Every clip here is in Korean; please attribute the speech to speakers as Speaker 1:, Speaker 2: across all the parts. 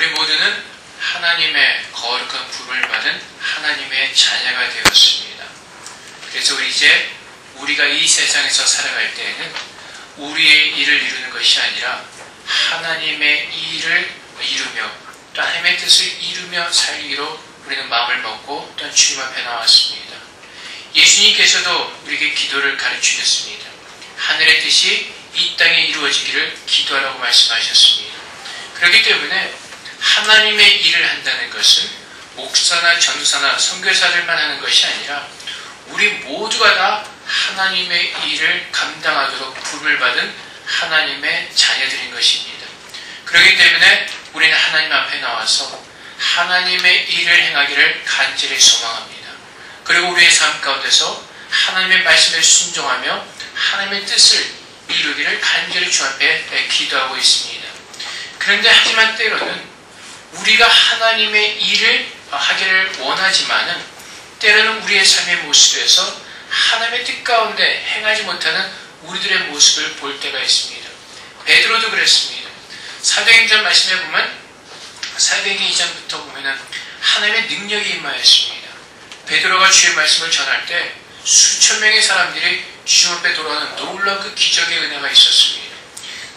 Speaker 1: 우리 모두는 하나님의 거룩한 부름을 받은 하나님의 자녀가 되었습니다. 그래서 우리가 이 세상에서 살아갈 때에는 우리의 일을 이루는 것이 아니라 하나님의 일을 이루며 또 하나님의 뜻을 이루며 살기로 우리는 마음을 먹고 또한 주님 앞에 나왔습니다. 예수님께서도 우리에게 기도를 가르치셨습니다. 하늘의 뜻이 이 땅에 이루어지기를 기도하라고 말씀하셨습니다. 그렇기 때문에 하나님의 일을 한다는 것은 목사나 전도사나 선교사들만 하는 것이 아니라 우리 모두가 다 하나님의 일을 감당하도록 부름을 받은 하나님의 자녀들인 것입니다. 그렇기 때문에 우리는 하나님 앞에 나와서 하나님의 일을 행하기를 간절히 소망합니다. 그리고 우리의 삶 가운데서 하나님의 말씀에 순종하며 하나님의 뜻을 이루기를 간절히 주 앞에 기도하고 있습니다. 그런데 하지만 때로는 우리가 하나님의 일을 하기를 원하지만은 때로는 우리의 삶의 모습에서 하나님의 뜻 가운데 행하지 못하는 우리들의 모습을 볼 때가 있습니다. 베드로도 그랬습니다. 사도행전 말씀에 보면 사도행전 2장부터 보면은 하나님의 능력이 임하였습니다. 베드로가 주의 말씀을 전할 때 수천 명의 사람들이 주 앞에 돌아오는 놀라운 그 기적의 은혜가 있었습니다.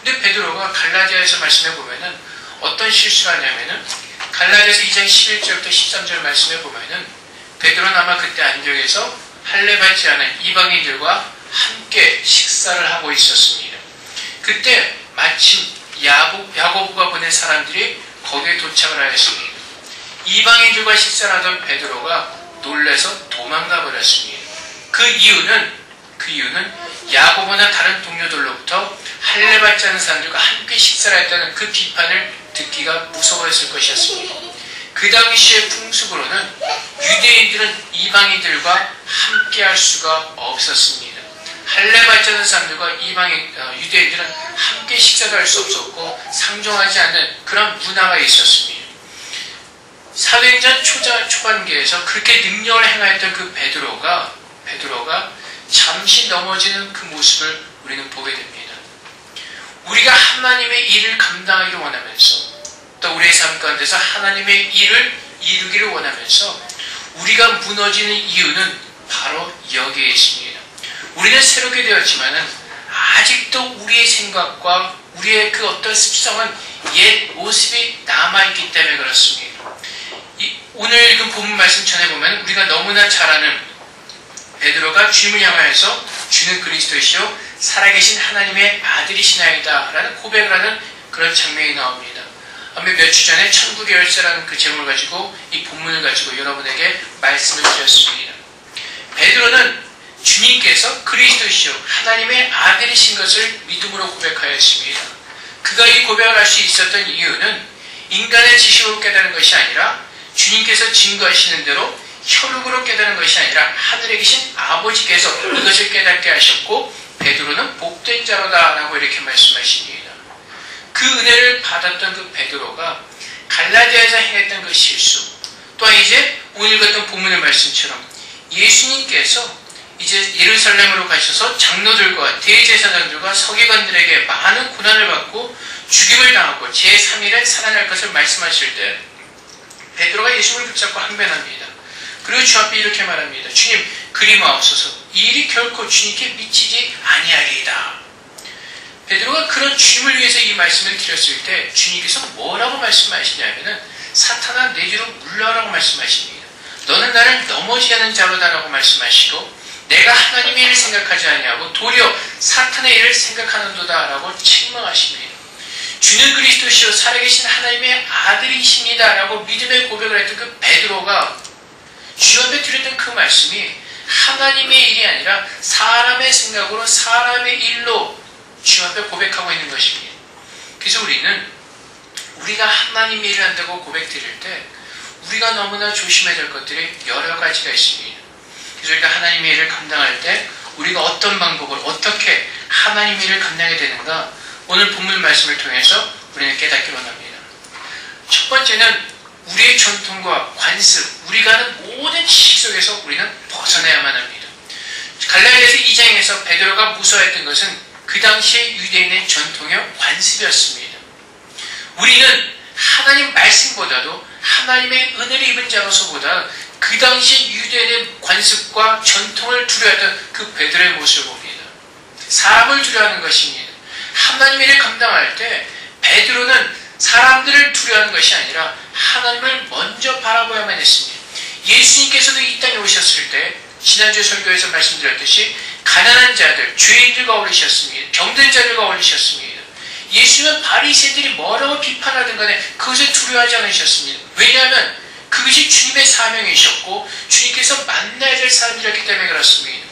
Speaker 1: 근데 베드로가 갈라디아에서 말씀해 보면은 어떤 실수를 하냐면은 갈라디아서 2장 11절부터 13절 말씀해 보면은 베드로는 아마 그때 안디옥에서 할례 받지 않은 이방인들과 함께 식사를 하고 있었습니다. 그때 마침 야고보가 보낸 사람들이 거기에 도착을 하였습니다. 이방인들과 식사를 하던 베드로가 놀라서 도망가 버렸습니다. 그 이유는 야고보나 다른 동료들로부터 할례 받지 않은 사람들과 함께 식사를 했다는 그 비판을 듣기가 무서워했을 것이었습니다. 그 당시의 풍습으로는 유대인들은 이방인들과 함께 할 수가 없었습니다. 할례 받지 않은 사람들과 유대인들은 함께 식사도 할 수 없었고 상종하지 않는 그런 문화가 있었습니다. 사도행전 초반기에서 그렇게 능력을 행하였던 그 베드로가 잠시 넘어지는 그 모습을 우리는 보게 됩니다. 우리가 하나님의 일을 감당하기를 원하면서 또 우리의 삶 가운데서 하나님의 일을 이루기를 원하면서 우리가 무너지는 이유는 바로 여기에 있습니다. 우리는 새롭게 되었지만은 아직도 우리의 생각과 우리의 그 어떤 습성은 옛 모습이 남아있기 때문에 그렇습니다. 오늘 읽은 본문 말씀 전해보면 우리가 너무나 잘 아는 베드로가 주님을 향하여서 주는 그리스도시요 살아계신 하나님의 아들이시나이다 라는 고백을 하는 그런 장면이 나옵니다. 몇 주 전에 천국의 열쇠라는 그 제목을 가지고 이 본문을 가지고 여러분에게 말씀을 드렸습니다. 베드로는 주님께서 그리스도시요 하나님의 아들이신 것을 믿음으로 고백하였습니다. 그가 이 고백을 할 수 있었던 이유는 인간의 지식으로 깨달은 것이 아니라 주님께서 증거하시는 대로 혈육으로 깨달은 것이 아니라 하늘에 계신 아버지께서 이것을 깨닫게 하셨고 베드로는 복된 자로다 라고 이렇게 말씀하십니다. 그 은혜를 받았던 그 베드로가 갈라디아에서 행했던 그 실수 또한 이제 오늘 읽었던 본문의 말씀처럼 예수님께서 이제 예루살렘으로 가셔서 장로들과 대제사장들과 서기관들에게 많은 고난을 받고 죽임을 당하고 제3일에 살아날 것을 말씀하실 때 베드로가 예수를 붙잡고 항변합니다. 그리고 주 앞에 이렇게 말합니다. 주님 그리마옵소서 이 일이 결코 주님께 미치지 아니하리이다. 베드로가 그런 주님을 위해서 이 말씀을 드렸을 때 주님께서 뭐라고 말씀하시냐면은 사탄아 내 뒤로 물러라고 말씀하십니다. 너는 나를 넘어지게 하는 자로다라고 말씀하시고 내가 하나님의 일을 생각하지 아니하고 도리어 사탄의 일을 생각하는도다라고 책망하십니다. 주는 그리스도시요 살아계신 하나님의 아들이십니다 라고 믿음의 고백을 했던 그 베드로가 주 앞에 드렸던 그 말씀이 하나님의 일이 아니라 사람의 생각으로 사람의 일로 주 앞에 고백하고 있는 것입니다. 그래서 우리가 하나님의 일을 한다고 고백 드릴 때 우리가 너무나 조심해야 될 것들이 여러 가지가 있습니다. 그래서 우리가 하나님의 일을 감당할 때 우리가 어떤 방법으로 어떻게 하나님의 일을 감당하게 되는가 오늘 본문 말씀을 통해서 우리는 깨닫기 원합니다. 첫 번째는 우리의 전통과 관습, 우리가 하는 모든 지식 속에서 우리는 벗어나야만 합니다. 갈라디아서 2장에서 베드로가 무서워했던 것은 그 당시의 유대인의 전통의 관습이었습니다. 우리는 하나님 말씀보다도 하나님의 은혜를 입은 자로서보다 그 당시 유대인의 관습과 전통을 두려워하던 그 베드로의 모습을 봅니다. 사람을 두려워하는 것입니다. 하나님의 일을 감당할 때 베드로는 사람들을 두려워하는 것이 아니라 하나님을 먼저 바라보야만 했습니다. 예수님께서도 이 땅에 오셨을 때 지난주 설교에서 말씀드렸듯이 가난한 자들, 죄인들과 어울리셨습니다. 병든 자들과 어울리셨습니다. 예수님은 바리새인들이 뭐라고 비판하든 간에 그것을 두려워하지 않으셨습니다. 왜냐하면 그것이 주님의 사명이셨고 주님께서 만나야 될 사람이었기 때문에 그렇습니다.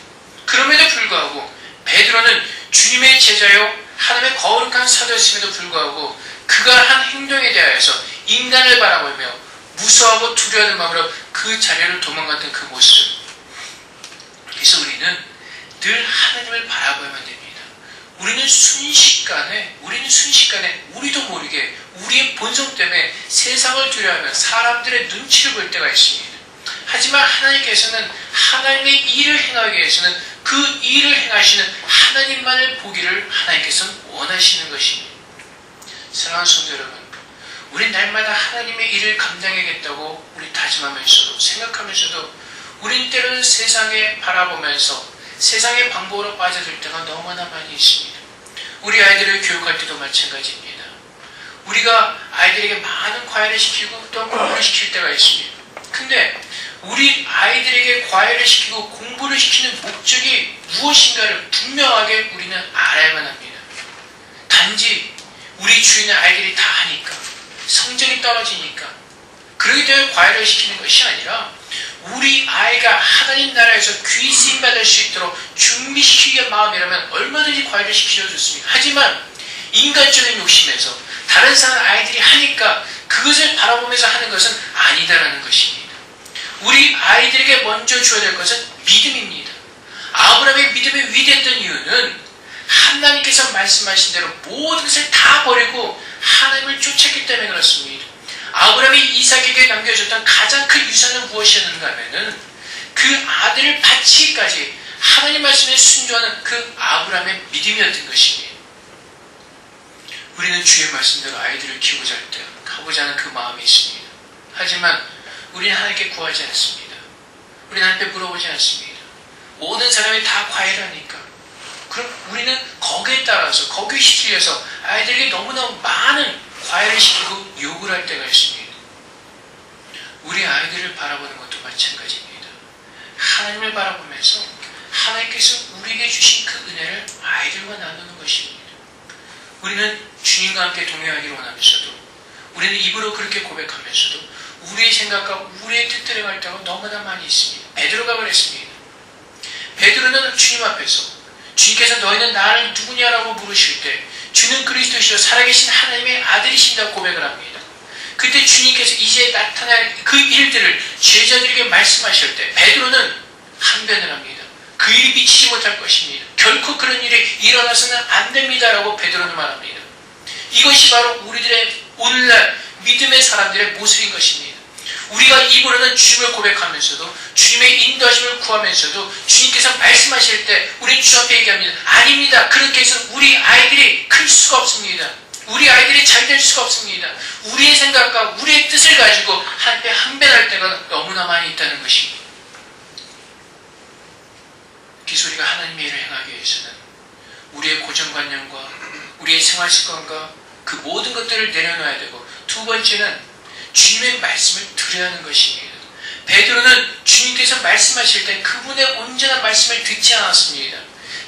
Speaker 1: 그럼에도 불구하고 베드로는 주님의 제자요 하나님의 거룩한 사도였음에도 불구하고 그가 한 행동에 대하여서 인간을 바라보며 무서워하고 두려워하는 마음으로 그 자리를 도망갔던 그 모습. 그래서 우리는 늘 하나님을 바라봐야만 됩니다. 우리는 순식간에 우리도 모르게 우리의 본성 때문에 세상을 두려워하며 사람들의 눈치를 볼 때가 있습니다. 하지만 하나님께서는 하나님의 일을 행하기 위해서는 그 일을 행하시는 하나님만을 보기를 하나님께서는 원하시는 것입니다. 사랑하는 성도 여러분, 우리 날마다 하나님의 일을 감당해야겠다고 우리 다짐하면서도 생각하면서도 우린 때로는 세상에 바라보면서 세상의 방법으로 빠져들 때가 너무나 많이 있습니다. 우리 아이들을 교육할 때도 마찬가지입니다. 우리가 아이들에게 많은 과외를 시키고 또 공부를 시킬 때가 있습니다. 근데 우리 아이들에게 과외를 시키고 공부를 시키는 목적이 무엇인가를 분명하게 우리는 알아야만 합니다. 단지 우리 주위의 아이들이 다 하니까 성적이 떨어지니까 그러기 때문에 과외를 시키는 것이 아니라 우리 아이가 하나님 나라에서 귀 쓰임 받을 수 있도록 준비시키기 위한 마음이라면 얼마든지 과외를 시키셔도 좋습니다. 하지만 인간적인 욕심에서 다른 사람 아이들이 하니까 그것을 바라보면서 하는 것은 아니다라는 것입니다. 우리 아이들에게 먼저 줘야 될 것은 믿음입니다. 아브라함의 믿음이 위대했던 이유는 하나님께서 말씀하신 대로 모든 것을 다 버리고 하나님을 쫓았기 때문에 그렇습니다. 아브라함이 이삭에게 남겨줬던 가장 큰 유산은 무엇이었는가 하면은 그 아들을 바치기까지 하나님 말씀에 순종하는 그 아브라함의 믿음이었던 것입니다. 우리는 주의 말씀대로 아이들을 키우고자 할 때 가고자 하는 그 마음이 있습니다. 하지만 우리는 하나님께 구하지 않습니다. 우리는 하나님께 물어보지 않습니다. 모든 사람이 다 과외를 하니까 그럼 우리는 거기에 따라서 거기에 시키려서 아이들에게 너무너무 많은 과외를 시키고 욕을 할 때가 있습니다. 우리 아이들을 바라보는 것도 마찬가지입니다. 하나님을 바라보면서 하나님께서 우리에게 주신 그 은혜를 아이들과 나누는 것입니다. 우리는 주님과 함께 동행하기를 원하면서도 우리는 입으로 그렇게 고백하면서도 우리의 생각과 우리의 뜻대로 갈 때가 너무나 많이 있습니다. 베드로가 그랬습니다. 베드로는 주님 앞에서 주님께서 너희는 나를 누구냐라고 물으실 때 주는 그리스도시요 살아계신 하나님의 아들이신다고 고백을 합니다. 그때 주님께서 이제 나타날 그 일들을 제자들에게 말씀하실 때 베드로는 항변을 합니다. 그 일이 미치지 못할 것입니다. 결코 그런 일이 일어나서는 안 됩니다라고 베드로는 말합니다. 이것이 바로 우리들의 오늘날 믿음의 사람들의 모습인 것입니다. 우리가 입으로는 주님을 고백하면서도 주님의 인도하심을 구하면서도 주님께서 말씀하실 때 우리 주 앞에 얘기합니다. 아닙니다. 그렇게 해서 우리 아이들이 클 수가 없습니다. 우리 아이들이 잘 될 수가 없습니다. 우리의 생각과 우리의 뜻을 가지고 하나님께 항변할 때가 너무나 많이 있다는 것입니다. 그래서 우리가 하나님의 일을 행하기 위해서는 우리의 고정관념과 우리의 생활습관과 그 모든 것들을 내려놔야 되고 두 번째는 주님의 말씀을 들어야 하는 것입니다. 베드로는 주님께서 말씀하실 때 그분의 온전한 말씀을 듣지 않았습니다.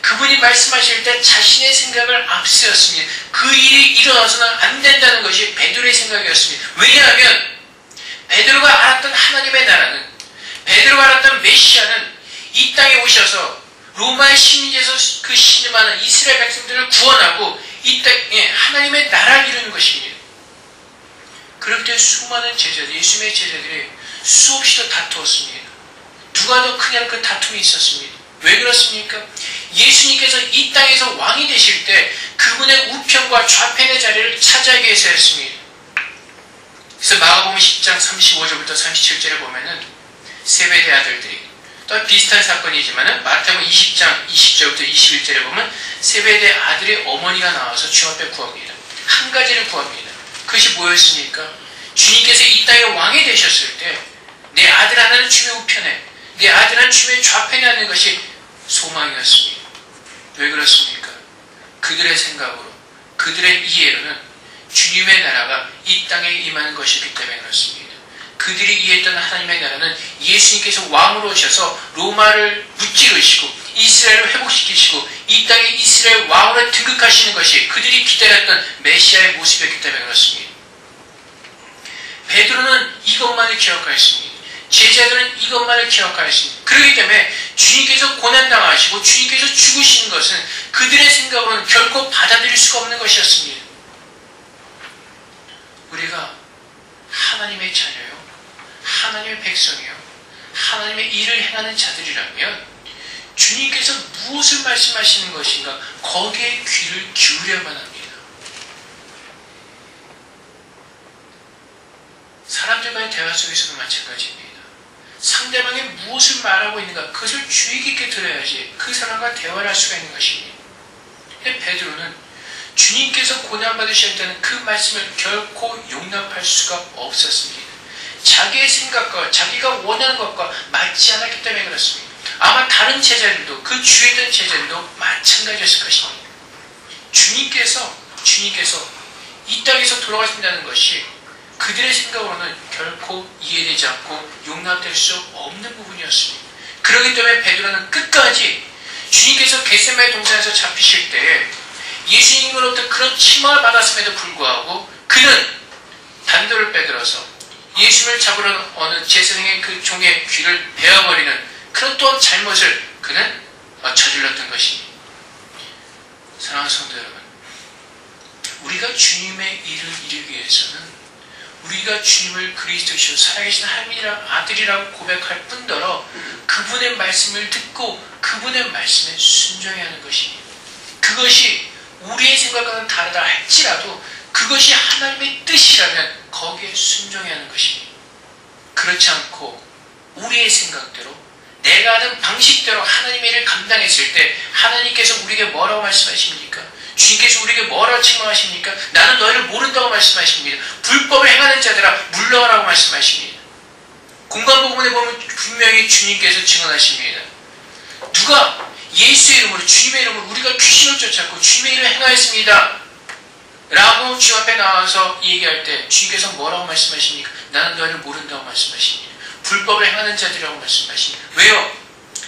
Speaker 1: 그분이 말씀하실 때 자신의 생각을 앞세웠습니다. 그 일이 일어나서는 안 된다는 것이 베드로의 생각이었습니다. 왜냐하면 베드로가 알았던 하나님의 나라는 베드로가 알았던 메시아는 이 땅에 오셔서 로마의 심리에서 그 신임하는 이스라엘 백성들을 구원하고 이 땅에 하나님의 나라를 이루는 것입니다. 그럴 때 수많은 제자들, 예수님의 제자들이 수없이도 다투었습니다. 누가 더 크냐는 그 다툼이 있었습니다. 왜 그렇습니까? 예수님께서 이 땅에서 왕이 되실 때 그분의 우편과 좌편의 자리를 차지하기 위해서였습니다. 그래서 마가복음 10장 35절부터 37절에 보면은 세베대 아들들이 또 비슷한 사건이지만 마태복음 20장 20절부터 21절에 보면 세베대 아들의 어머니가 나와서 주 앞에 구합니다. 한 가지를 구합니다. 그것이 뭐였습니까? 주님께서 이 땅의 왕이 되셨을 때 내 아들 하나는 주의 우편에, 내 아들 하나는 주의 좌편에 앉는 것이 소망이었습니다. 왜 그렇습니까? 그들의 생각으로, 그들의 이해로는 주님의 나라가 이 땅에 임하는 것이기 때문에 그렇습니다. 그들이 이해했던 하나님의 나라는 예수님께서 왕으로 오셔서 로마를 무찌르시고 이스라엘을 회복시키시고 이 땅에 이스라엘 왕으로 등극하시는 것이 그들이 기다렸던 메시아의 모습이었기 때문에 그렇습니다. 베드로는 이것만을 기억하였습니다. 제자들은 이것만을 기억하였습니다. 그렇기 때문에 주님께서 고난당하시고 주님께서 죽으시는 것은 그들의 생각으로는 결코 받아들일 수가 없는 것이었습니다. 우리가 하나님의 자녀요, 하나님의 백성이요, 하나님의 일을 행하는 자들이라면 주님께서 무엇을 말씀하시는 것인가 거기에 귀를 기울여야만 합니다. 사람들과의 대화 속에서도 마찬가지입니다. 상대방이 무엇을 말하고 있는가 그것을 주의 깊게 들어야지 그 사람과 대화를 할 수가 있는 것입니다. 베드로는 주님께서 고난받으셔야 되는 그 말씀을 결코 용납할 수가 없었습니다. 자기의 생각과 자기가 원하는 것과 맞지 않았기 때문에 그렇습니다. 아마 다른 제자들도 그 주위에 있던 제자들도 마찬가지였을 것입니다. 주님께서 이 땅에서 돌아가신다는 것이 그들의 생각으로는 결코 이해되지 않고 용납될 수 없는 부분이었습니다. 그렇기 때문에 베드로는 끝까지 주님께서 겟세마네 동산에서 잡히실 때에 예수님으로부터 그런 침망을 받았음에도 불구하고 그는 단도를 빼들어서 예수님을 잡으러 어느 제사장의 그 종의 귀를 베어버리는 그런 또한 잘못을 그는 저질렀던 것입니다. 사랑하는 성도 여러분, 우리가 주님의 일을 이루기 위해서는 우리가 주님을 그리스도시요 살아계신 하나님의 아들이라고 고백할 뿐더러 그분의 말씀을 듣고 그분의 말씀에 순종해야 하는 것입니다. 그것이 우리의 생각과는 다르다 할지라도 그것이 하나님의 뜻이라면 거기에 순종해야 하는 것입니다. 그렇지 않고 우리의 생각대로 내가 하는 방식대로 하나님의 일을 감당했을 때 하나님께서 우리에게 뭐라고 말씀하십니까? 주님께서 우리에게 뭐라고 책망하십니까? 나는 너희를 모른다고 말씀하십니다. 불법을 행하는 자들아 물러가라고 말씀하십니다. 공관복음에 보면 분명히 주님께서 증언하십니다. 누가 예수의 이름으로 주님의 이름으로 우리가 귀신을 쫓았고 주님의 이름을 행하였습니다 라고 주 앞에 나와서 얘기할 때 주님께서 뭐라고 말씀하십니까? 나는 너희를 모른다고 말씀하십니다. 불법을 행하는 자들이라고 말씀하십니다. 왜요?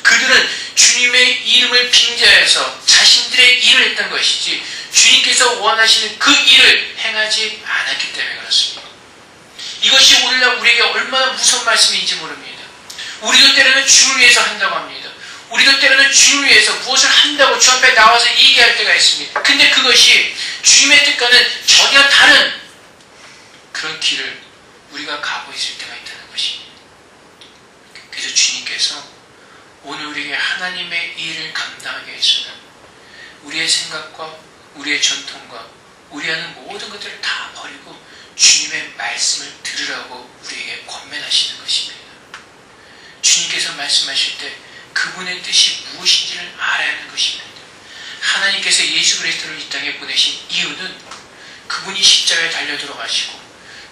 Speaker 1: 그들은 주님의 이름을 빙자해서 자신들의 일을 했던 것이지 주님께서 원하시는 그 일을 행하지 않았기 때문에 그렇습니다. 이것이 오늘날 우리에게 얼마나 무서운 말씀인지 모릅니다. 우리도 때로는 주를 위해서 한다고 합니다. 우리도 때로는 주를 위해서 무엇을 한다고 주 앞에 나와서 얘기할 때가 있습니다. 근데 그것이 주님의 뜻과는 전혀 다른 그런 길을 우리가 가고 있을 때가 있다는 것입니다. 그래서 주님께서 오늘 우리에게 하나님의 일을 감당하기 위해서는 우리의 생각과 우리의 전통과 우리 하는 모든 것들을 다 버리고 주님의 말씀을 들으라고 우리에게 권면하시는 것입니다. 주님께서 말씀하실 때 그분의 뜻이 무엇인지를 알아야 하는 것입니다. 하나님께서 예수 그리스도를 이 땅에 보내신 이유는 그분이 십자가에 달려 들어가시고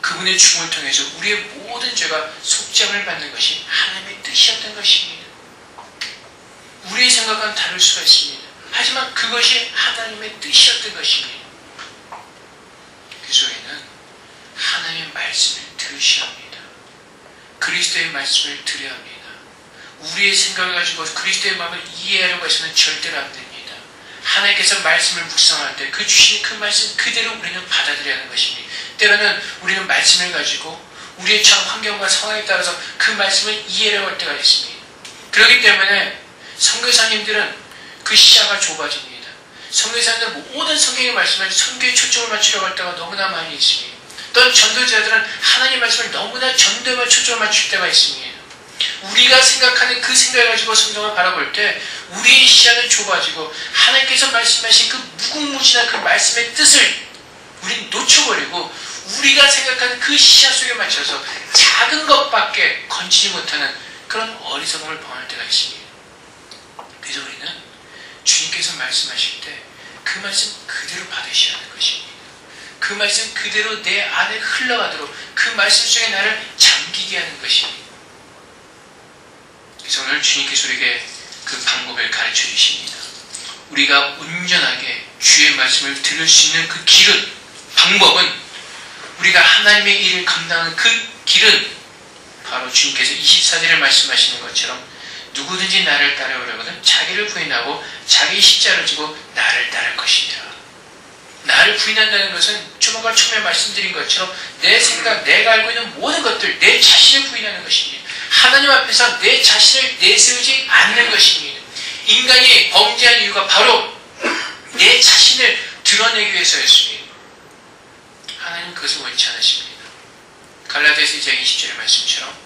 Speaker 1: 그분의 죽음을 통해서 우리의 모든 죄가 속죄함을 받는 것이 하나님의 뜻이었던 것입니다. 우리의 생각과는 다를 수가 있습니다. 하지만 그것이 하나님의 뜻이었던 것입니다. 그래서 우리는 하나님의 말씀을 들으셔야 합니다. 그리스도의 말씀을 들어야 합니다. 우리의 생각을 가지고 그리스도의 마음을 이해하려고 해서는 절대로 안 됩니다. 하나님께서 말씀을 묵상할 때 그 주신 그 말씀 그대로 우리는 받아들여야 하는 것입니다. 때로는 우리는 말씀을 가지고 우리의 전 환경과 상황에 따라서 그 말씀을 이해하려고 할 때가 있습니다. 그렇기 때문에 선교사님들은 그 시야가 좁아집니다. 선교사님들은 모든 성경의 말씀을 선교에 초점을 맞추려고 할 때가 너무나 많이 있습니다. 또 전도자들은 하나님의 말씀을 너무나 전도에만 초점을 맞출 때가 있습니다. 우리가 생각하는 그 생각을 가지고 성경을 바라볼 때 우리의 시야는 좁아지고 하나님께서 말씀하신 그 무궁무진한 그 말씀의 뜻을 우리는 놓쳐버리고 우리가 생각하는 그 시야 속에 맞춰서 작은 것밖에 건지지 못하는 그런 어리석음을 범할 때가 있습니다. 그래서 우리는 주님께서 말씀하실 때 그 말씀 그대로 받으셔야 하는 것입니다. 그 말씀 그대로 내 안에 흘러가도록 그 그 말씀 속에 나를 잠기게 하는 것입니다. 그래서 오늘 주님께서 우리에게 그 방법을 가르쳐 주십니다. 우리가 온전하게 주의 말씀을 들을 수 있는 그 길은, 방법은, 우리가 하나님의 일을 감당하는 그 길은 바로 주님께서 24절에 말씀하시는 것처럼 누구든지 나를 따라오려거든 자기를 부인하고 자기 십자가를 지고 나를 따를 것이다. 나를 부인한다는 것은 좀 아까 처음에 말씀드린 것처럼 내 생각, 내가 알고 있는 모든 것들, 내 자신을 부인하는 것입니다. 하나님 앞에서 내 자신을 내세우지 않는 것입니다. 인간이 범죄한 이유가 바로 내 자신을 드러내기 위해서였습니다. 하나님 그것을 원치 않으십니다. 갈라디아서 2장 20절의 말씀처럼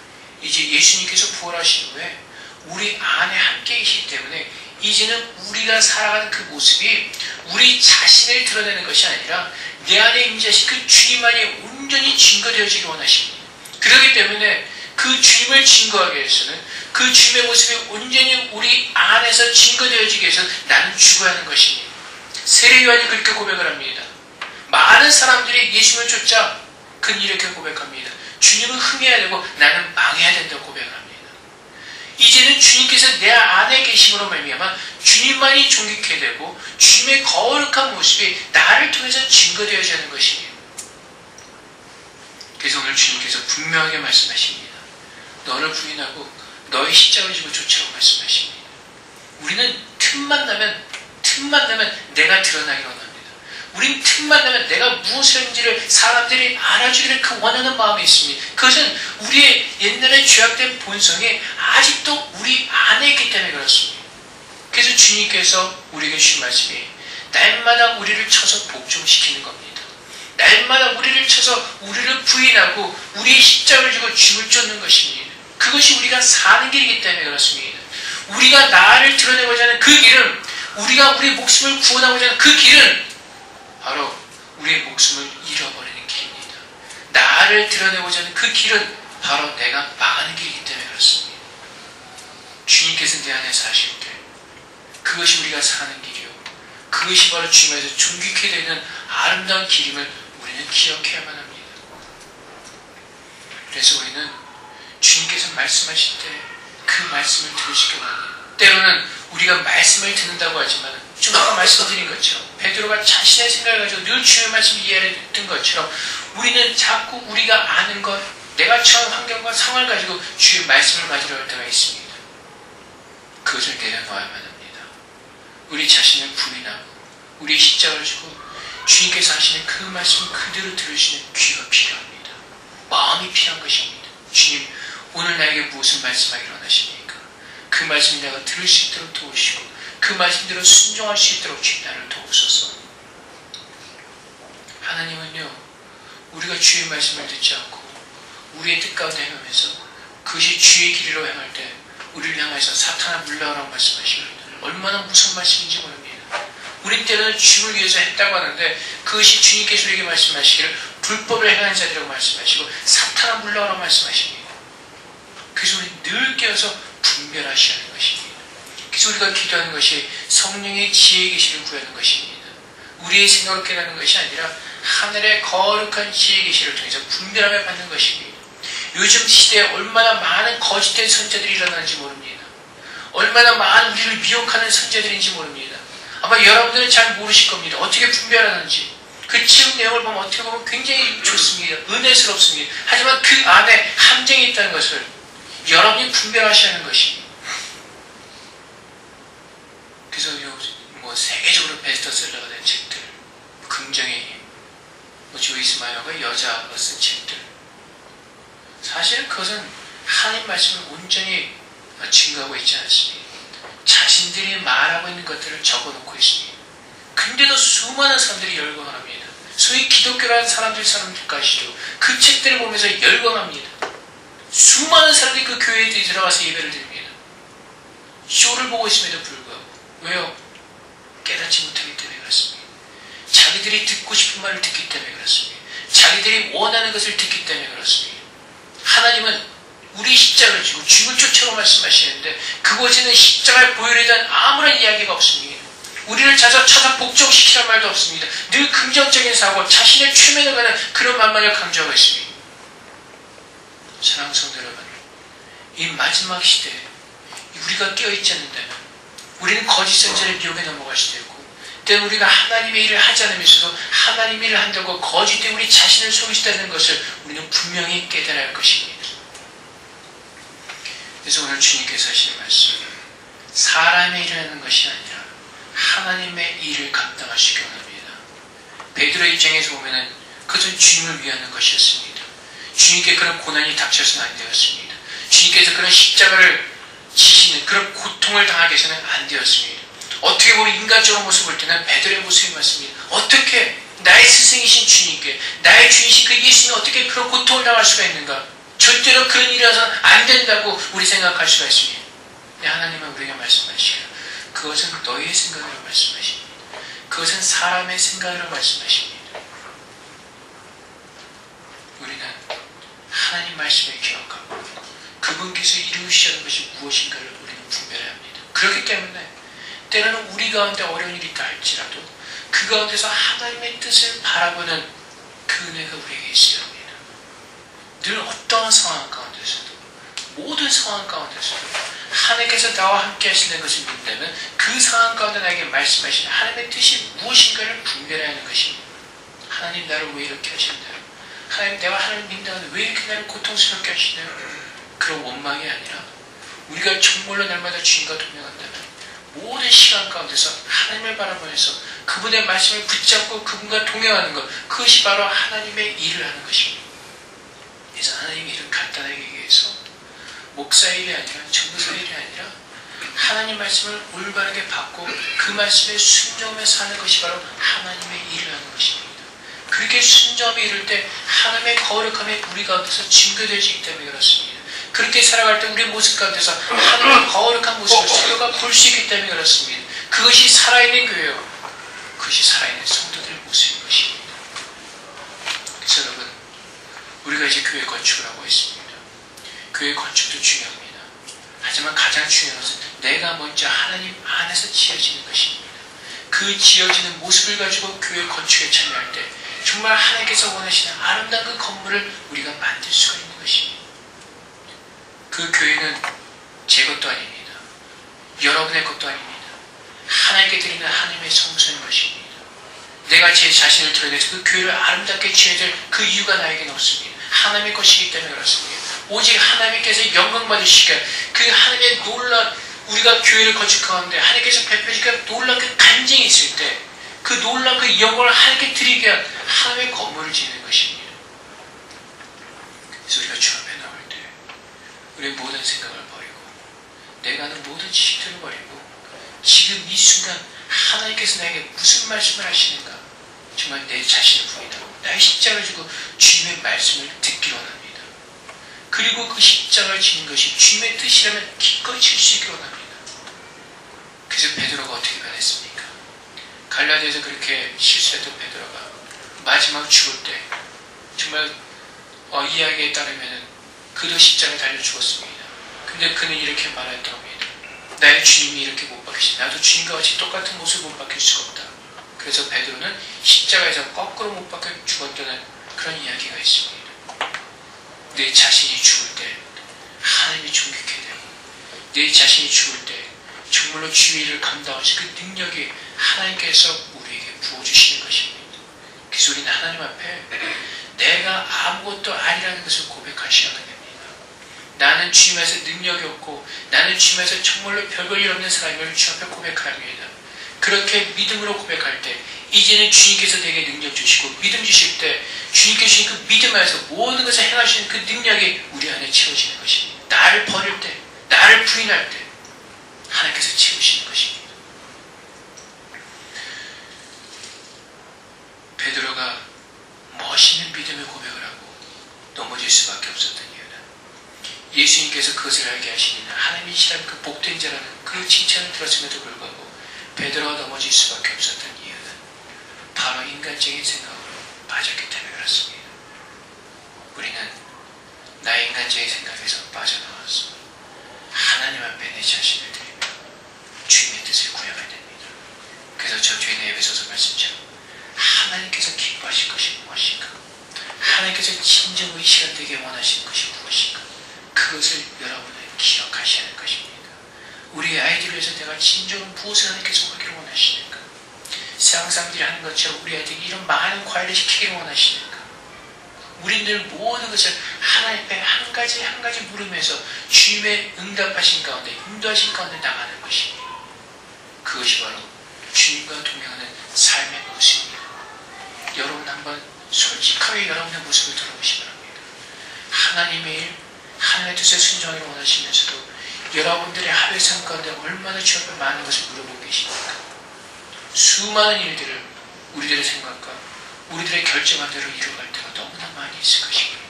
Speaker 1: 이제 예수님께서 부활하신 후에 우리 안에 함께 계시기 때문에 이제는 우리가 살아가는 그 모습이 우리 자신을 드러내는 것이 아니라 내 안에 임재하신 그 주님만이 온전히 증거되어지기 원하십니다. 그렇기 때문에 그 주님을 증거하기 위해서는 그 주님의 모습이 온전히 우리 안에서 증거되어지기 위해서 나는 죽어야 하는 것입니다. 세례요한이 그렇게 고백을 합니다. 많은 사람들이 예수님을 쫓자 그는 이렇게 고백합니다. 주님은 흥해야 되고 나는 망해야 된다고 고백을 합니다. 이제는 주님께서 내 안에 계심으로 말미암아 주님만이 존귀케 되고 주님의 거룩한 모습이 나를 통해서 증거되어야 하는 것입니다. 그래서 오늘 주님께서 분명하게 말씀하십니다. 너를 부인하고 너의 십자가를 지고 쫓아오고 말씀하십니다. 우리는 틈만 나면 내가 드러나기를 원합니다. 우린 틈만 나면 내가 무엇을 했는지를 사람들이 알아주기를 그 원하는 마음이 있습니다. 그것은 우리의 옛날에 죄악된 본성이 아직도 우리 안에 있기 때문에 그렇습니다. 그래서 주님께서 우리에게 주신 말씀이 날마다 우리를 쳐서 복종시키는 겁니다. 날마다 우리를 쳐서 우리를 부인하고 우리의 십자가를 지고 죽을 쫓는 것입니다. 그것이 우리가 사는 길이기 때문에 그렇습니다. 우리가 나를 드러내고자 하는 그 길은, 우리가 우리 목숨을 구원하고자 하는 그 길은 바로 우리의 목숨을 잃어버리는 길입니다. 나를 드러내고자 하는 그 길은 바로 내가 망하는 길이기 때문에 그렇습니다. 주님께서 내 안에서 하실 때 그것이 우리가 사는 길이요, 그것이 바로 주님에서 존귀케 되는 아름다운 길임을 우리는 기억해야만 합니다. 그래서 우리는 주님께서 말씀하실 때 그 말씀을 들으시기 바랍니다. 때로는 우리가 말씀을 듣는다고 하지만 좀 아까 말씀드린 것처럼 베드로가 자신의 생각을 가지고 늘 주의 말씀을 이해했던 것처럼 우리는 자꾸 우리가 아는 것, 내가 처한 환경과 상황을 가지고 주의 말씀을 가지려 할 때가 있습니다. 그것을 내려놓아야만 합니다. 우리 자신을 부인하고 우리 십자가를 지고 주님께서 하시는 그 말씀을 그대로 들으시는 귀가 필요합니다. 마음이 필요한 것입니다. 주님, 오늘 나에게 무엇을 말씀하기로 원하십니까? 그 말씀 내가 들을 수 있도록 도우시고 그 말씀대로 순종할 수 있도록 주님 나를 도우소서. 하나님은요, 우리가 주의 말씀을 듣지 않고 우리의 뜻 가운데 행하면서 그것이 주의 길이로 행할 때 우리를 향해서 사탄아 물러가라고 말씀하십니다. 얼마나 무서운 말씀인지 모릅니다. 우리 때로는 주를 위해서 했다고 하는데 그것이 주님께서 우리에게 말씀하시기를 불법을 행하는 자들이라고 말씀하시고 사탄아 물러가라고 말씀하십니다. 그래서 우리 늘 깨어서 분별하셔야 하는 것입니다. 그래서 우리가 기도하는 것이 성령의 지혜의 계시를 구하는 것입니다. 우리의 생각을 깨닫는 것이 아니라 하늘의 거룩한 지혜의 계시를 통해서 분별하며 받는 것입니다. 요즘 시대에 얼마나 많은 거짓된 선자들이 일어나는지 모릅니다. 얼마나 많은 우리를 미혹하는 선자들인지 모릅니다. 아마 여러분들은 잘 모르실 겁니다. 어떻게 분별하는지. 그 책 내용을 보면 어떻게 보면 굉장히 좋습니다. 은혜스럽습니다. 하지만 그 안에 함정이 있다는 것을 여러분이 분별하셔야 하는 것입니다. 그래서 세계적으로 베스트셀러가 된 책들, 긍정의 힘, 조이스 마이어가 여자가 쓴 책들, 사실 그것은 하나님 말씀을 온전히 증거하고 있지 않습니다. 자신들이 말하고 있는 것들을 적어놓고 있습니다. 근데도 수많은 사람들이 열광을 합니다. 소위 기독교라는 사람들까지도 그 책들을 보면서 열광합니다. 수많은 사람들이 그 교회에 들어가서 예배를 드립니다. 쇼를 보고 있음에도 불구하고. 왜요? 깨닫지 못하기 때문에 그렇습니다. 자기들이 듣고 싶은 말을 듣기 때문에 그렇습니다. 자기들이 원하는 것을 듣기 때문에 그렇습니다. 하나님은 우리 십자가를 지고 죽을 쫓아고 말씀하시는데 그곳에는 십자가를 보혈에 대한 아무런 이야기가 없습니다. 우리를 찾아 복종시키란 말도 없습니다. 늘 긍정적인 사고, 자신의 최면을 가는 그런 말만을 강조하고 있습니다. 사랑하는 성도 여러분, 이 마지막 시대에 우리가 깨어있지 않는다면 우리는 거짓 선지자의 미혹에 넘어갈 수도 있고, 때는 우리가 하나님의 일을 하지 않으면서도 하나님의 일을 한다고 거짓된 우리 자신을 속이시다는 것을 우리는 분명히 깨달아야 할 것입니다. 그래서 오늘 주님께서 하시는 말씀, 사람의 일을 하는 것이 아니라 하나님의 일을 감당하시기 원합니다. 베드로의 입장에서 보면은 그것은 주님을 위하는 것이었습니다. 주님께 그런 고난이 닥쳐서는 안 되었습니다. 주님께서 그런 십자가를 지시는 그런 고통을 당하게 해서는 안 되었습니다. 어떻게 보면 인간적으로 모습을 볼 때는 베드로의 모습이 맞습니다. 어떻게 나의 스승이신 주님께, 나의 주이신 그 예수님이 어떻게 그런 고통을 당할 수가 있는가? 절대로 그런 일이 라서는 안 된다고 우리 생각할 수가 있습니다. 근데 하나님은 우리에게 말씀하시기를 그것은 너희의 생각으로 말씀하십니다. 그것은 사람의 생각으로 말씀하십니다. 우리는 하나님 말씀을 기억하고 그분께서 이루시려는 것이 무엇인가를 우리는 분별해야 합니다. 그렇기 때문에 때로는 우리 가운데 어려운 일이 있다 할지라도 그 가운데서 하나님의 뜻을 바라보는 그 은혜가 우리에게 있어야 합니다. 늘 어떠한 상황 가운데서도, 모든 상황 가운데서도 하나님께서 나와 함께 하시는 것을 믿는다면 그 상황 가운데 나에게 말씀하시는 하나님의 뜻이 무엇인가를 분별해야 하는 것입니다. 하나님 나를 왜 이렇게 하시나요? 하나님 내가 하나님 믿는다는데 왜 이렇게 나를 고통스럽게 하시나요? 그런 원망이 아니라 우리가 정말로 날마다 주님과 동행한다면 모든 시간 가운데서 하나님을 바라보면서 그분의 말씀을 붙잡고 그분과 동행하는 것, 그것이 바로 하나님의 일을 하는 것입니다. 그래서 하나님의 일은 간단하게 얘기해서 목사의 일이 아니라, 전도사의 일이 아니라 하나님 말씀을 올바르게 받고 그 말씀에 순종하며 사는 것이 바로 하나님의 일을 하는 것입니다. 그렇게 순종하며 이룰 때 하나님의 거룩함에 우리 가운데서 증거될 수 있기 때문에 그렇습니다. 그렇게 살아갈 때 우리 모습 가운데서 하나님의 거룩한 모습을 성도가 볼 수 있기 때문에 그렇습니다. 그것이 살아있는 교회요, 그것이 살아있는 성도들의 모습인 것입니다. 그래서 여러분, 우리가 이제 교회 건축을 하고 있습니다. 교회 건축도 중요합니다. 하지만 가장 중요한 것은 내가 먼저 하나님 안에서 지어지는 것입니다. 그 지어지는 모습을 가지고 교회 건축에 참여할 때 정말 하나님께서 원하시는 아름다운 그 건물을 우리가 만들 수가 있는 것입니다. 그 교회는 제 것도 아닙니다. 여러분의 것도 아닙니다. 하나님께 드리는 하나님의 성소인 것입니다. 내가 제 자신을 드러내서 그 교회를 아름답게 지어야 될 그 이유가 나에게는 없습니다. 하나님의 것이기 때문에 그렇습니다. 오직 하나님께서 영광 받으시기에 그 하나님의 놀라운, 우리가 교회를 건축하는데 하나님께서 베푸시기에 놀라운 그 간증이 있을 때 그 놀라운 그 영광을 하나님께 드리기 위한 하나님의 건물을 짓는 것입니다. 그래서 우리가 주 앞에 나올 때 우리의 모든 생각을 버리고 내가 하는 모든 지식들을 버리고 지금 이 순간 하나님께서 나에게 무슨 말씀을 하시는가, 정말 내 자신을 부인하고 나의 십자가를 지고 주님의 말씀을 듣기로 원합니다. 그리고 그 십자가를 지는 것이 주님의 뜻이라면 기꺼이 질 수 있기로 원합니다. 그래서 베드로가 어떻게 변했습니까? 갈라디아에서 그렇게 실수했던 베드로가 마지막 죽을 때 정말 이야기에 따르면 그도 십자가에 달려 죽었습니다. 근데 그는 이렇게 말했던 겁니다. 나의 주님이 이렇게 못 박히시, 나도 주님과 같이 똑같은 모습을 못 박힐 수가 없다. 그래서 베드로는 십자가에서 거꾸로 못 박혀 죽었다는 그런 이야기가 있습니다. 내 자신이 죽을 때 하나님이 존귀케 되고 내 자신이 죽을 때 정말로 주의 일을 감당하신 그 능력이 하나님께서 우리에게 부어주시는 것입니다. 그래서 우리는 하나님 앞에 내가 아무것도 아니라는 것을 고백하셔야 됩니다. 나는 주님에서 능력이 없고 나는 주님에서 정말로 별볼일 없는 사람을 주 앞에 고백합니다. 그렇게 믿음으로 고백할 때 이제는 주님께서 내게 능력 주시고 믿음 주실 때 주님께 주신 그 믿음 안에서 모든 것을 행하시는 그 능력이 우리 안에 채워지는 것입니다. 나를 버릴 때, 나를 부인할 때 하나님께서 채우시는 것입니다. 베드로가 멋있는 믿음의 고백을 하고 넘어질 수밖에 없었던 이유는 예수님께서 그것을 알게 하시는 하나님이시라는 그 복된 자라는 그 칭찬을 들었음에도 불구하고 베드로가 넘어질 수밖에 없었던 이유는 바로 인간적인 생각으로 빠졌기 때문에 그렇습니다. 우리는 나의 인간적인 생각에서 빠져나와서 하나님 앞에 내 자신을 드리며 주님의 뜻을 구해야 됩니다. 그래서 저 뒤에 에베소서 말씀처럼 하나님께서 기뻐하실 것이 무엇인가, 하나님께서 진정의 시간 되게 원하시는 것이 무엇인가, 것인가? 그것을 여러분은 기억하셔야 할 것입니다. 우리의 아이들을 위해서 내가 진정으로 무엇을 하나님께서 하기를 원하시는가? 세상 사람들이 하는 것처럼 우리 아이들이 이런 많은 과외를 시키기를 원하시는가? 우리들 모든 것을 하나님 앞에 한 가지 한 가지 물으면서 주님의 응답하신 가운데 인도하신 가운데 나가는 것입니다. 그것이 바로 주님과 동행하는 삶의 모습입니다. 여러분 한번 솔직하게 여러분의 모습을 들어보시기 바랍니다. 하나님의 일, 하나님의 뜻에 순종하기를 원하시면서도 여러분들의 하루의 삶 가운데 얼마나 주 앞에 많은 것을 물어보고 계십니까? 수많은 일들을 우리들의 생각과 우리들의 결정한 대로 이루어갈 때가 너무나 많이 있을 것입니다.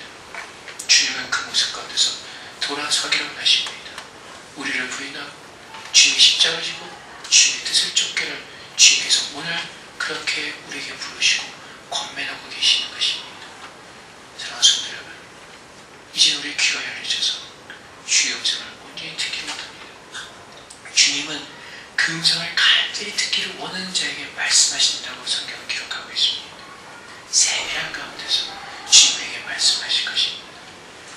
Speaker 1: 주님은 그 모습 가운데서 돌아서기를 원하십니다. 우리를 부인하고 주님의 십자가를 지고 주님의 뜻을 쫓기를 주님께서 오늘 그렇게 우리에게 부르시고 권면하고 계시는 것입니다. 사랑하는 성도 여러분, 이제 우리의 귀가 열려져서 주의 음성을 온전히 듣기 못합니다. 주님은 그 음성을 간절히 듣기를 원하는 자에게 말씀하신다고 성경은 기록하고 있습니다. 세밀한 가운데서 주님에게 말씀하실 것입니다.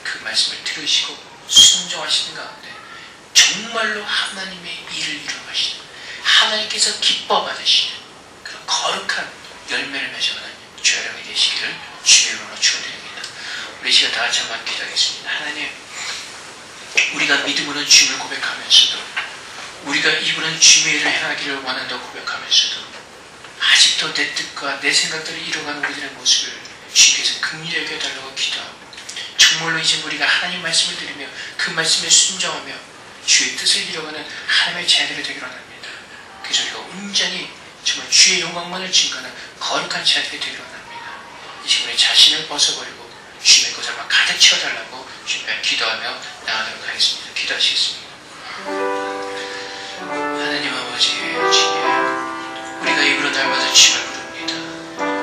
Speaker 1: 그 말씀을 들으시고 순종하시는 가운데 정말로 하나님의 일을 이루어가시는, 하나님께서 기뻐 받으시는 그런 거룩한 열매를 맺어가는 죄령이 되시기를 주의 이름으로 축원드립니다. 우리 시간 다 같이 한번 기도하겠습니다. 하나님, 우리가 믿음으로 주님을 고백하면서도, 우리가 입으로는 주님의 일을 행하기를 원한다고 고백하면서도 아직도 내 뜻과 내 생각들을 이루어가는 우리들의 모습을 주님께서 긍휼히 여겨달라고 기도하고, 정말로 이제 우리가 하나님 말씀을 들으며 그 말씀에 순종하며 주의 뜻을 이루어가는 하나님의 자녀들이 되기를 원합니다. 그래서 우리가 온전히 정말 주의 영광만을 증거하는 거룩한 자녀들이 되기를 원합니다. 이 시간에 자신을 벗어버리고 주님의 것을 가득 채워달라고 주님께 기도하며 나아가도록 하겠습니다. 기도하시겠습니다. 하나님 아버지, 주님, 우리가 입으로 날마다 주님을 부릅니다.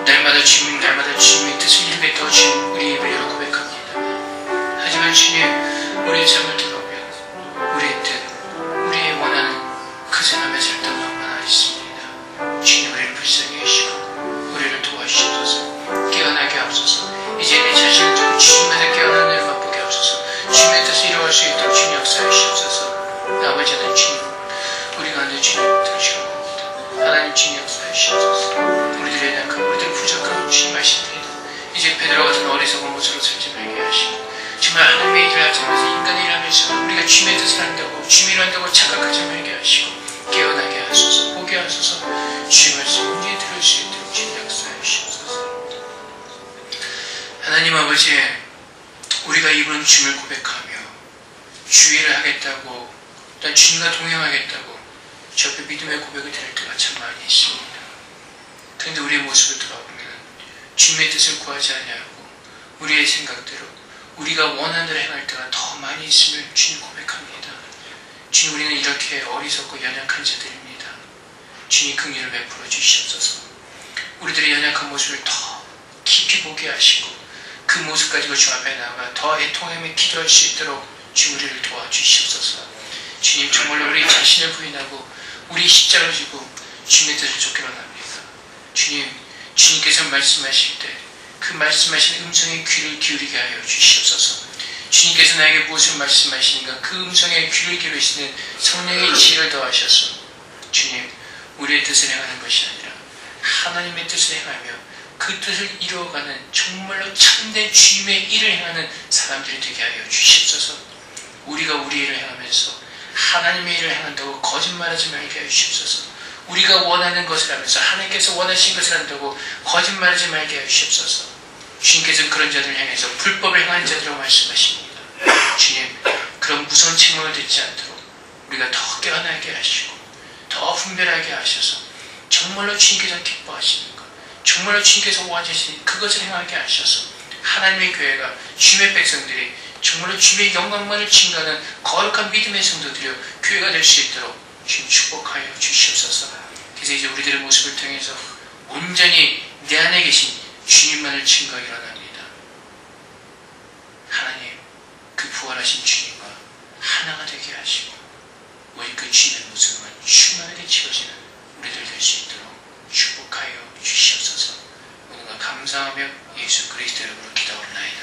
Speaker 1: 날마다 주님, 날마다 주님의 뜻을 이루겠다고 주님 우리 입을 열어 고백합니다. 하지만 주님, 우리의 삶을 돌아보면 우리의 뜻, 우리의 원하는 그 삶의 살 때가 얼마나 있습니다. 주님, 우리를 불쌍히 해주시고 우리를 도와주시옵소서. 깨어나게 하옵소서. 이제 내 자신을 두고 주님만을 깨어나는 일 맛보게 하옵소서. 주님의 뜻을 이루어갈 수 있도록 주님 역사해 주옵소서. 아버지 하나님, 주님, 우리 가운데 주님 들으시옵소서. 하나님, 주님 역사해 주옵소서. 우리들의 약한, 우리들의 부족한 주님 말씀입니다. 이제 베드로 같은 어리석은 모습으로 살지 말게 하시고, 정말 하나님의 일을 하자면서 인간의 일을 하면서 우리가 주님의 뜻을 한다고, 주님의 일을 한다고 착각하지 말게 하시고 깨어나게 하소서. 보게 하소서. 주의 말씀 온전히 들을 수 있도록 주님 역사해 주옵소서. 하나님 아버지, 우리가 입은 주님을 고백하며 주의를 하겠다고, 또 주님과 동행하겠다고 주 앞에 믿음의 고백을 드릴 때가 참 많이 있습니다. 그런데 우리의 모습을 돌아보면 주님의 뜻을 구하지 아니하고 우리의 생각대로 우리가 원하는 대로 행할 때가 더 많이 있음을 주님 고백합니다. 주님, 우리는 이렇게 어리석고 연약한 자들입니다. 주님, 긍휼을 베풀어 주시옵소서. 우리들의 연약한 모습을 더 깊이 보게 하시고 그 모습 가지고 주 앞에 나아가 더 애통하며 기도할 수 있도록 주 우리를 도와주시옵소서. 주님, 정말로 우리 자신을 부인하고 우리 십자가를 지고 주님의 뜻을 쫓기로 합니다. 주님, 주님께서 말씀하실 때 그 말씀하신 음성에 귀를 기울이게 하여 주시옵소서. 주님께서 나에게 무엇을 말씀하시는가 그 음성에 귀를 기울이시는 성령의 지혜를 더하셔서 주님, 우리의 뜻을 행하는 것이 아니라 하나님의 뜻을 행하며 그 뜻을 이루어가는 정말로 참된 주님의 일을 행하는 사람들이 되게 하여 주시옵소서. 우리가 우리 일을 행하면서 하나님의 일을 행한다고 거짓말하지 말게 하여 주시옵소서. 우리가 원하는 것을 하면서 하나님께서 원하신 것을 한다고 거짓말하지 말게 하여 주시옵소서. 주님께서는 그런 자들을 향해서 불법을 행하는 자들이라고 말씀하십니다. 주님, 그런 무서운 책망을 듣지 않도록 우리가 더 깨어나게 하시고 더 분별하게 하셔서 정말로 주님께서 기뻐하시는 것, 정말로 주님께서 원하시는 그것을 행하게 하셔서 하나님의 교회가, 주님의 백성들이 정말로 주님의 영광만을 증거하는 거룩한 믿음의 성도들이여 교회가 될 수 있도록 주님 축복하여 주시옵소서. 그래서 이제 우리들의 모습을 통해서 온전히 내 안에 계신 주님만을 증거하기로 합니다. 하나님, 그 부활하신 주님과 하나가 되게 하시고 오직 그 주님의 모습만 충만하게 채워지는 우리들 될 수 있도록 축복하여 주시옵소서. 오늘과 감사하며 예수 그리스도 이름으로 기도하옵나이다.